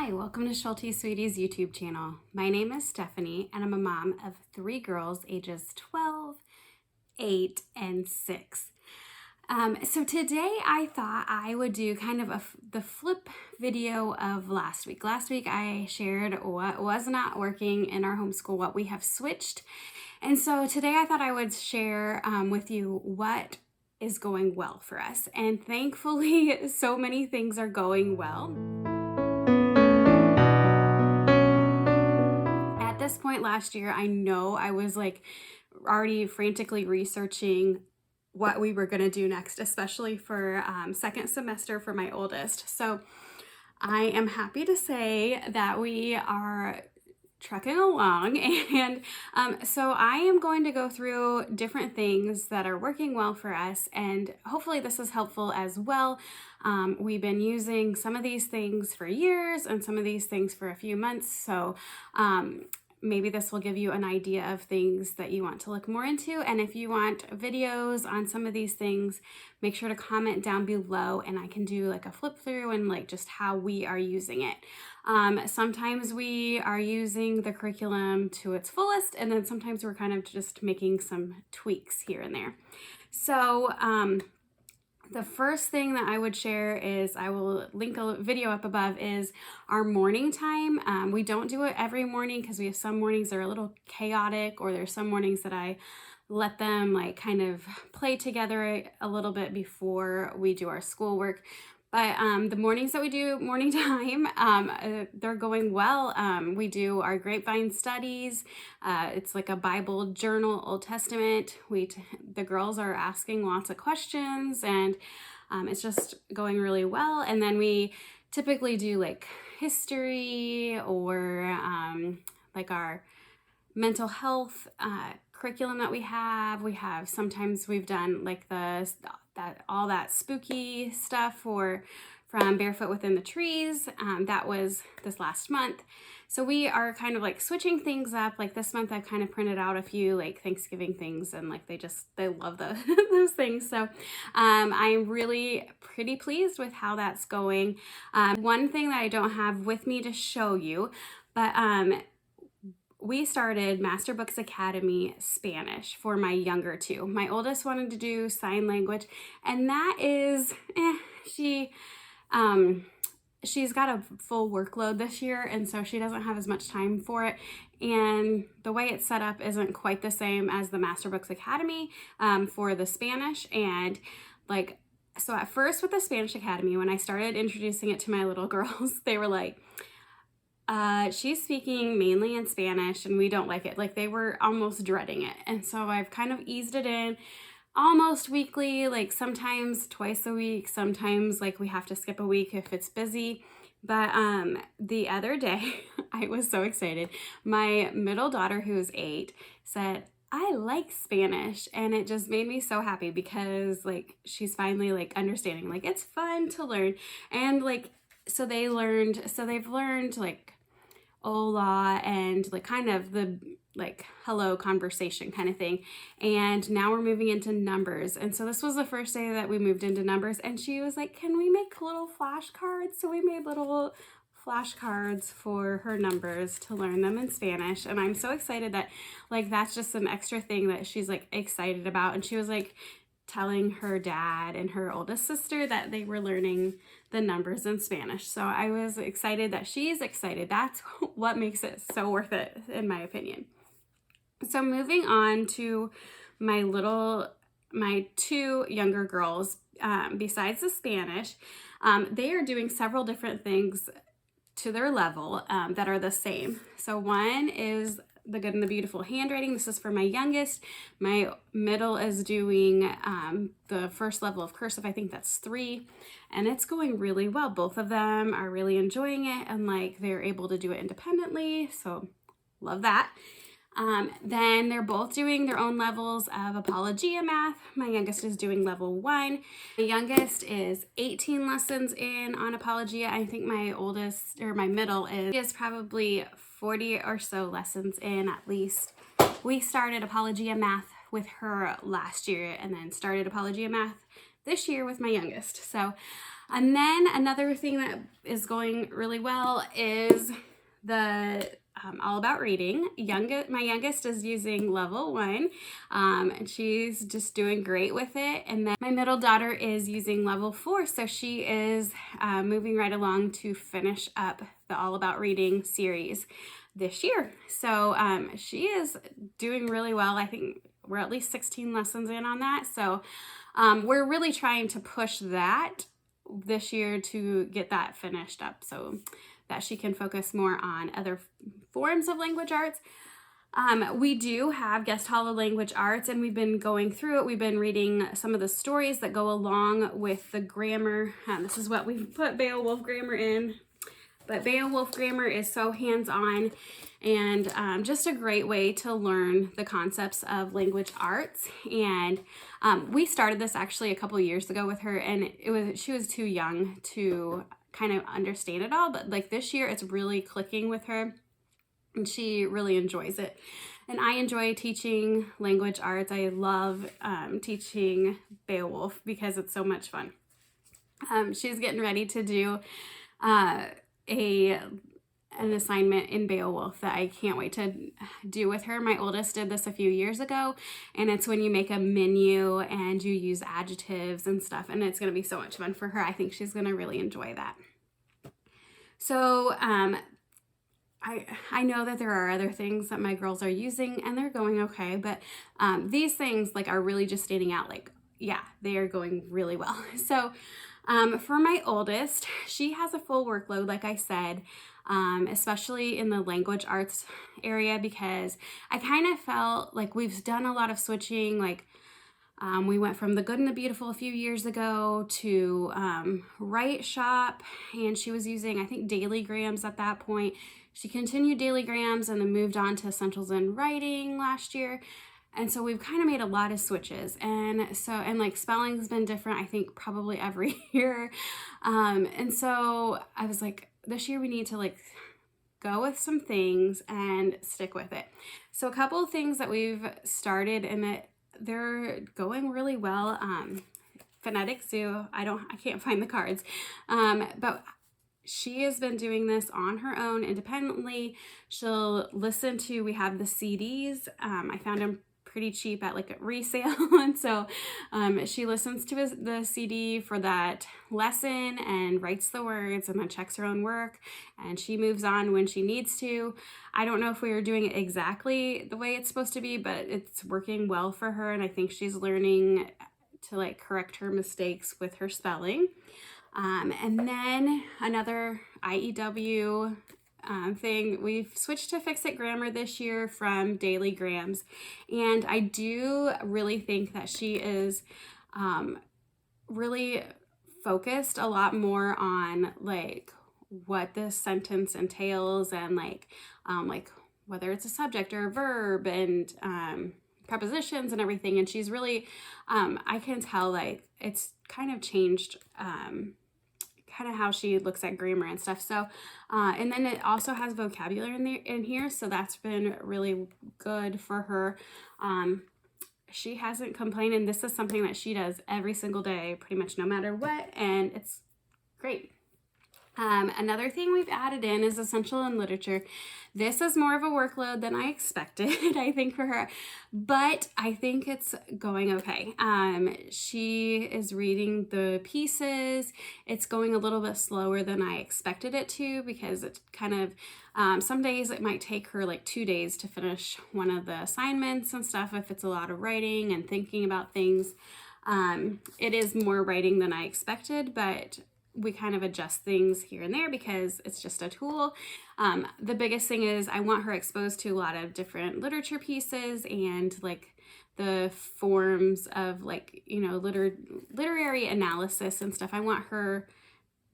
Hi, welcome to Schulte Sweeties YouTube channel. My name is Stephanie and I'm a mom of 3 girls ages 12, 8, and 6. So today I thought I would do kind of the flip video of last week. Last week I shared what was not working in our homeschool, what we have switched. And so today I thought I would share with you what is going well for us. And thankfully, so many things are going well. At this point last year, I know I was like already frantically researching what we were going to do next, especially for second semester for my oldest. So I am happy to say that we are trucking along, and so I am going to go through different things that are working well for us, and hopefully this is helpful as well. We've been using some of these things for years and some of these things for a few months, so maybe this will give you an idea of things that you want to look more into. And if you want videos on some of these things, make sure to comment down below and I can do like a flip through and like just how we are using it. Sometimes we are using the curriculum to its fullest, and then sometimes we're kind of just making some tweaks here and there. So the first thing that I would share is, I will link a video up above, is our morning time. We don't do it every morning because we have some mornings that are a little chaotic, or there's some mornings that I let them like kind of play together a little bit before we do our schoolwork. But the mornings that we do morning time, they're going well. We do our grapevine studies. It's like a Bible journal, Old Testament. The girls are asking lots of questions, and it's just going really well. And then we typically do like history or like our mental health curriculum that we have. Sometimes we've done like all that spooky stuff from Barefoot Within the Trees. That was this last month. So we are kind of like switching things up. Like this month I've kind of printed out a few like Thanksgiving things, and like they love those things. So I'm really pretty pleased with how that's going. One thing that I don't have with me to show you, but we started Masterbooks Academy Spanish for my younger two. My oldest wanted to do sign language, and that is, she's got a full workload this year, and so she doesn't have as much time for it. And the way it's set up isn't quite the same as the Masterbooks Academy for the Spanish. And like, so at first with the Spanish Academy, when I started introducing it to my little girls, they were like, she's speaking mainly in Spanish and we don't like it. Like they were almost dreading it. And so I've kind of eased it in almost weekly, like sometimes twice a week, sometimes like we have to skip a week if it's busy. But the other day, I was so excited. My middle daughter, who's 8, said, I like Spanish, and it just made me so happy because like she's finally like understanding, like it's fun to learn. And like so they've learned like hola and like kind of the like hello conversation kind of thing, and now we're moving into numbers. And so this was the first day that we moved into numbers, and she was like, can we make little flashcards? So we made little flashcards for her numbers to learn them in Spanish, and I'm so excited that like that's just an extra thing that she's like excited about. And she was like telling her dad and her oldest sister that they were learning the numbers in Spanish. So I was excited that she's excited. That's what makes it so worth it, in my opinion. So moving on to my 2 younger girls, besides the Spanish, they are doing several different things to their level that are the same. So one is the Good and the Beautiful handwriting. This is for my youngest. My middle is doing the first level of cursive. I think that's 3, and it's going really well. Both of them are really enjoying it, and like they're able to do it independently. So love that. Then they're both doing their own levels of Apologia math. My youngest is doing level 1. My youngest is 18 lessons in on Apologia. I think my middle is probably 40 or so lessons in at least. We started Apologia math with her last year, and then started Apologia math this year with my youngest. So And then another thing that is going really well is the All About Reading. My youngest is using level 1, and she's just doing great with it. And then my middle daughter is using level 4, so she is moving right along to finish up the All About Reading series this year. So she is doing really well. I think we're at least 16 lessons in on that. So we're really trying to push that this year to get that finished up so that she can focus more on other forms of language arts. We do have Guest Hall of Language Arts, and we've been going through it. We've been reading some of the stories that go along with the grammar. This is what we've put Beowulf grammar in. But Beowulf grammar is so hands-on and just a great way to learn the concepts of language arts. And we started this actually a couple years ago with her, and she was too young to kind of understand it all. But like this year, it's really clicking with her, and she really enjoys it. And I enjoy teaching language arts. I love teaching Beowulf because it's so much fun. She's getting ready to do an assignment in Beowulf that I can't wait to do with her. My oldest did this a few years ago, and it's when you make a menu and you use adjectives and stuff, and it's going to be so much fun for her. I think she's going to really enjoy that. So I know that there are other things that my girls are using, and they're going okay, but these things like are really just standing out. Like, yeah, they are going really well. So for my oldest, she has a full workload, like I said, especially in the language arts area, because I kind of felt like we've done a lot of switching. Like we went from The Good and the Beautiful a few years ago to Write Shop, and she was using, I think, Daily Grams at that point. She continued Daily Grams and then moved on to Essentials in Writing last year. And so we've kind of made a lot of switches. And like spelling's been different, I think probably every year. And so I was like, this year we need to like go with some things and stick with it. So a couple of things that we've started and they're going really well. Phonetic Zoo, I can't find the cards. But she has been doing this on her own independently. She'll listen to, we have the CDs. I found them pretty cheap at like a resale, and so she listens to the CD for that lesson and writes the words and then checks her own work, and she moves on when she needs to. I don't know if we are doing it exactly the way it's supposed to be, but it's working well for her, and I think she's learning to like correct her mistakes with her spelling. And then another IEW thing, we've switched to Fix It Grammar this year from Daily Grams, and I do really think that she is really focused a lot more on like what this sentence entails and like whether it's a subject or a verb and prepositions and everything. And she's really I can tell like it's kind of changed kind of how she looks at grammar and stuff. So and then it also has vocabulary in here, so that's been really good for her. She hasn't complained, and this is something that she does every single day, pretty much no matter what, and it's great. Another thing we've added in is Essential in Literature. This is more of a workload than I expected, I think, for her, but I think it's going okay. She is reading the pieces. It's going a little bit slower than I expected it to, because it's kind of, some days it might take her like 2 days to finish one of the assignments and stuff if it's a lot of writing and thinking about things. It is more writing than I expected, but we kind of adjust things here and there because it's just a tool. The biggest thing is I want her exposed to a lot of different literature pieces and like the forms of like, you know, literary analysis and stuff. I want her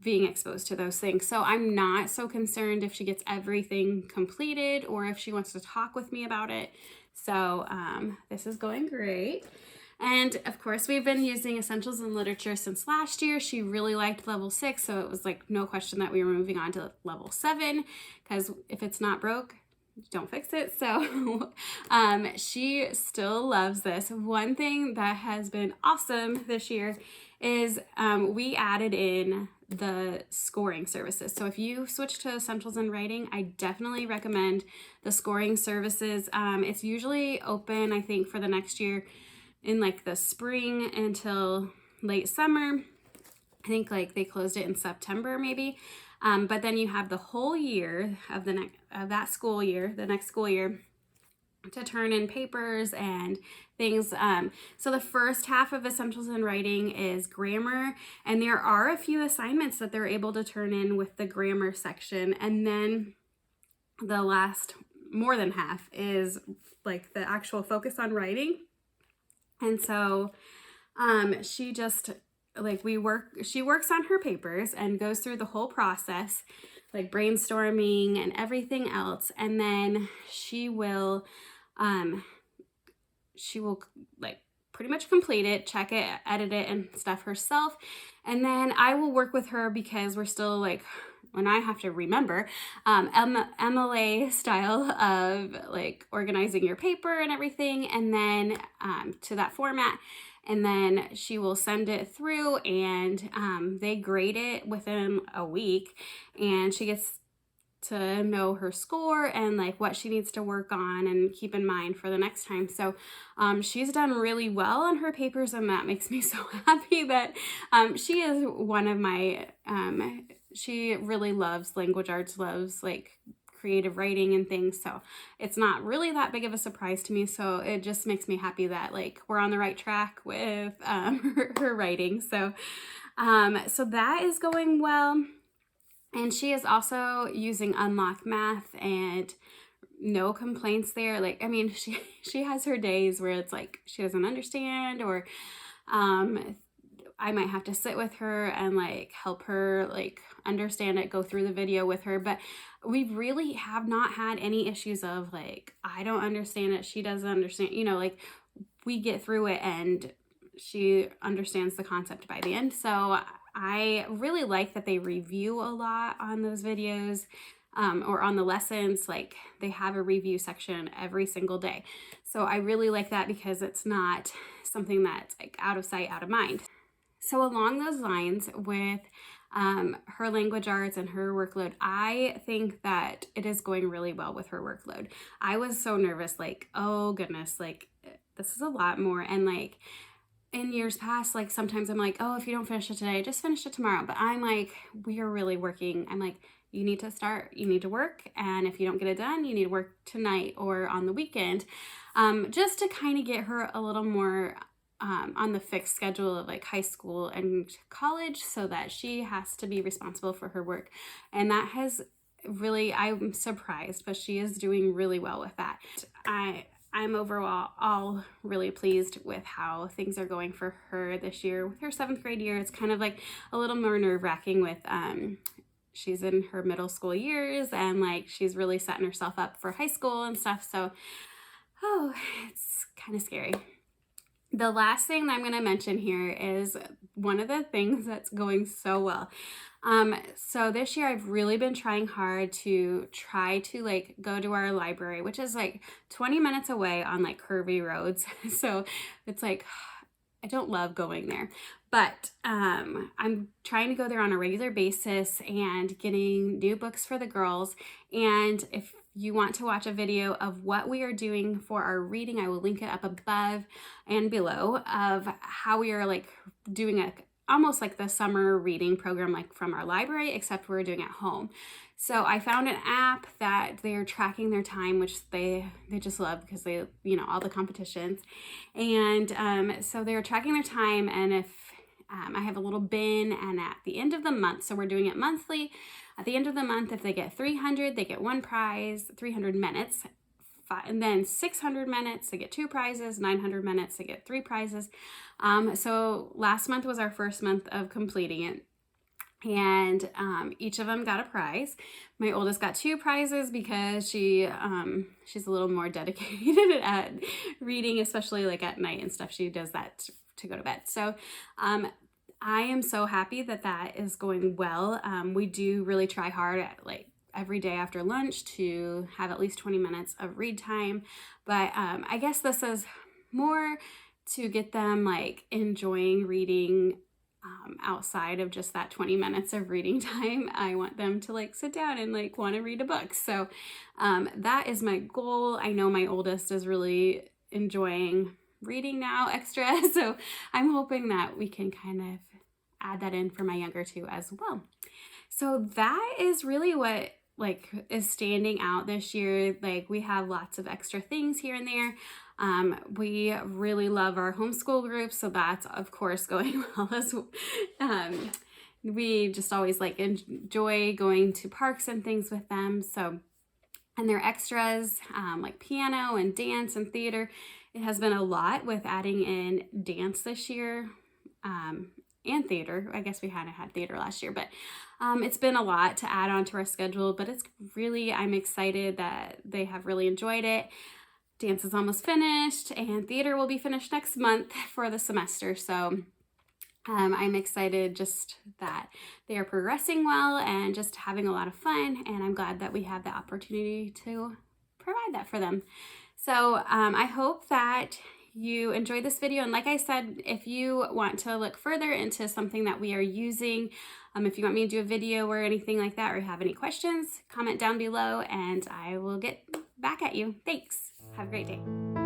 being exposed to those things. So I'm not so concerned if she gets everything completed or if she wants to talk with me about it. So this is going great. And of course, we've been using Essentials in Literature since last year. She really liked level 6, so it was like no question that we were moving on to level 7, because if it's not broke, don't fix it. So she still loves this. One thing that has been awesome this year is we added in the scoring services. So if you switch to Essentials in Writing, I definitely recommend the scoring services. It's usually open, I think, for the next year in like the spring until late summer. I think like they closed it in September maybe. But then you have the whole year of the next school year to turn in papers and things. So the first half of Essentials in Writing is grammar, and there are a few assignments that they're able to turn in with the grammar section. And then the last more than half is like the actual focus on writing. And so she just like she works on her papers and goes through the whole process, like brainstorming and everything else. And then she will like pretty much complete it, check it, edit it and stuff herself. And then I will work with her because we're still like, when I have to remember, MLA style of like organizing your paper and everything, and then to that format. And then she will send it through, and they grade it within a week, and she gets to know her score and like what she needs to work on and keep in mind for the next time. So she's done really well on her papers, and that makes me so happy that she is one of my, she really loves language arts, loves like creative writing and things. So it's not really that big of a surprise to me. So it just makes me happy that like we're on the right track with her writing. So that is going well. And she is also using Unlock Math, and no complaints there. Like, I mean, she has her days where it's like she doesn't understand, or I might have to sit with her and like help her like understand it, go through the video with her. But we really have not had any issues of like, I don't understand it, she doesn't understand, you know, like we get through it and she understands the concept by the end. So I really like that they review a lot on those videos, or on the lessons. Like they have a review section every single day. So I really like that because it's not something that's like out of sight, out of mind. So along those lines with her language arts and her workload, I think that it is going really well with her workload. I was so nervous, like, oh goodness, like this is a lot more. And like in years past, like sometimes I'm like, oh, if you don't finish it today, just finish it tomorrow. But I'm like, we are really working. I'm like, you need to start, you need to work. And if you don't get it done, you need to work tonight or on the weekend, just to kind of get her a little more on the fixed schedule of like high school and college, so that she has to be responsible for her work. And that has really, I'm surprised, but she is doing really well with that. I'm overall all really pleased with how things are going for her this year. With her 7th grade year, it's kind of like a little more nerve-wracking with she's in her middle school years, and like she's really setting herself up for high school and stuff. So it's kind of scary. The last thing that I'm going to mention here is one of the things that's going so well. So this year I've really been trying hard to try to like go to our library, which is like 20 minutes away on like curvy roads. So it's like, I don't love going there, but I'm trying to go there on a regular basis and getting new books for the girls. And if you want to watch a video of what we are doing for our reading, I will link it up above and below, of how we are like doing almost like the summer reading program, like from our library, except we're doing it at home. So I found an app that they're tracking their time, which they just love because they, you know, all the competitions. And so they're tracking their time, and if I have a little bin, and at the end of the month, so we're doing it monthly, at the end of the month, if they get 300, they get 1 prize, 300 minutes, and then 600 minutes, they get 2 prizes, 900 minutes, they get 3 prizes. So last month was our first month of completing it, and each of them got a prize. My oldest got 2 prizes because she's a little more dedicated at reading, especially like at night and stuff. She does that to go to bed. So I am so happy that that is going well. We do really try hard at like every day after lunch to have at least 20 minutes of read time. But I guess this is more to get them like enjoying reading outside of just that 20 minutes of reading time. I want them to like sit down and like want to read a book. So that is my goal. I know my oldest is really enjoying reading now extra. So I'm hoping that we can kind of add that in for my younger two as well. So that is really what like is standing out this year. Like we have lots of extra things here and there. We really love our homeschool group, so that's of course going well as we just always like enjoy going to parks and things with them. So, and their extras like piano and dance and theater. It has been a lot with adding in dance this year and theater. I guess we hadn't had theater last year, but it's been a lot to add onto our schedule, but it's really, I'm excited that they have really enjoyed it. Dance is almost finished and theater will be finished next month for the semester. So I'm excited just that they are progressing well and just having a lot of fun. And I'm glad that we have the opportunity to provide that for them. So I hope that you enjoyed this video. And like I said, if you want to look further into something that we are using, if you want me to do a video or anything like that, or have any questions, comment down below and I will get back at you. Thanks. Have a great day.